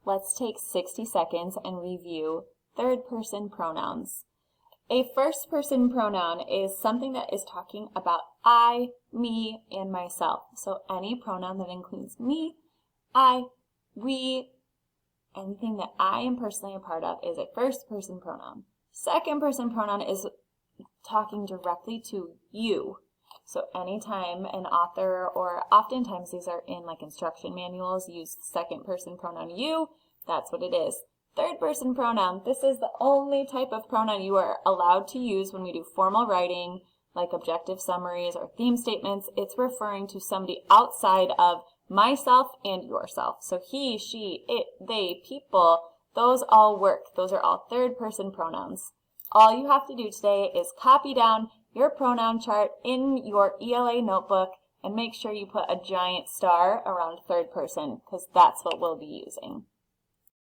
let's take 60 seconds and review third-person pronouns. A first-person pronoun is something that is talking about I, me, and myself. So any pronoun that includes me, I, we, anything that I am personally a part of is a first-person pronoun. Second-person pronoun is talking directly to you. So anytime an author, or oftentimes these are in like instruction manuals, use second-person pronoun you, that's what it is. Third-person pronoun, this is the only type of pronoun you are allowed to use when we do formal writing, like objective summaries or theme statements. It's referring to somebody outside of myself and yourself. So he, she, it, they, people, those all work. Those are all third-person pronouns. All you have to do today is copy down your pronoun chart in your ELA notebook and make sure you put a giant star around third person, because that's what we'll be using.